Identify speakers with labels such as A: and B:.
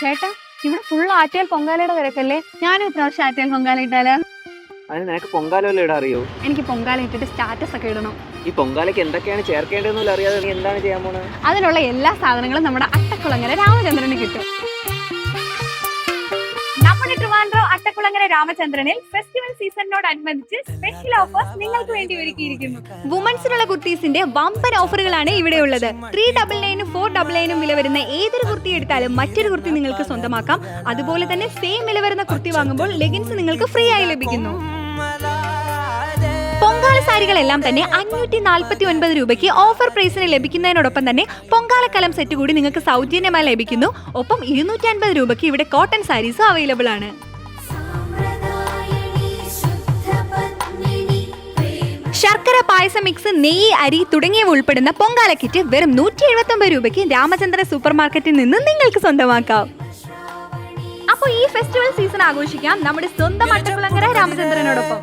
A: ചേട്ടാ, ഇവിടെ ഫുൾ ആറ്റിയാൽ പൊങ്കാലയുടെ തിരക്കല്ലേ? ഞാനും ഇപ്രാവശ്യം ആറ്റിയാൽ പൊങ്കാല ഇട്ടാലോ?
B: അതിന് നിനക്ക് പൊങ്കാലല്ലോ ഇടാൻ അറിയോ?
A: എനിക്ക് പൊങ്കാല ഇട്ടിട്ട് സ്റ്റാറ്റസ് ഒക്കെ ഇടണം.
B: ഈ പൊങ്കാലയ്ക്ക് എന്തൊക്കെയാണ് ചേർക്കേണ്ടതെന്ന് അറിയാതെ നീ എന്താണ് ചെയ്യാൻ പോണത്?
A: അതിനുള്ള എല്ലാ സാധനങ്ങളും നമ്മുടെ അട്ടക്കുളങ്ങര രാമചന്ദ്രന് കിട്ടും. നമ്മുടെ ട്രിവാൻഡ്രം അട്ടക്കുളങ്ങര രാമചന്ദ്രനിൽ ഫെസ്റ്റിവൽ സീസണിനോടനുബന്ധിച്ച് സ്പെഷ്യൽ ഓഫേഴ്സ് നിങ്ങൾക്ക് വേണ്ടി ഒരുക്കിയിരിക്കുന്നു. വുമൻസിനുള്ള കുർത്തീസിന്റെ വമ്പൻ ഓഫറുകളാണ് ഇവിടെ ഉള്ളത്. 399 499 വില വരുന്ന ഏതൊരു കുർത്തി എടുത്താലും മറ്റൊരു കുർത്തി നിങ്ങൾക്ക് സ്വന്തമാക്കാം. അതുപോലെ തന്നെ സെയിം വില വരുന്ന കുർത്തി വാങ്ങുമ്പോൾ ലെഗിൻസ് നിങ്ങൾക്ക് ഫ്രീ ആയി ലഭിക്കുന്നു. പൊങ്കാല സാരികളെല്ലാം തന്നെ 549 രൂപയ്ക്ക് ഓഫർ പ്രൈസിന് ലഭിക്കുന്നതിനോടൊപ്പം തന്നെ പൊങ്കാലക്കലം സെറ്റ് കൂടി നിങ്ങൾക്ക് സൗജന്യമായി ലഭിക്കുന്നു. ഒപ്പം 250 രൂപയ്ക്ക് ഇവിടെ കോട്ടൺ സാരീസും അവൈലബിൾ ആണ്. ശർക്കര പായസ മിക്സ്, നെയ്യ്, അരി തുടങ്ങിയവ ഉൾപ്പെടുന്ന പൊങ്കാല കിറ്റ് വെറും 179 രൂപയ്ക്ക് രാമചന്ദ്ര സൂപ്പർ മാർക്കറ്റിൽ നിന്ന് നിങ്ങൾക്ക് സ്വന്തമാക്കാം. അപ്പോൾ ഈ ഫെസ്റ്റിവൽ സീസൺ ആഘോഷിക്കാം നമ്മുടെ സ്വന്തം അട്ടക്കുളങ്ങര രാമചന്ദ്രനോടൊപ്പം.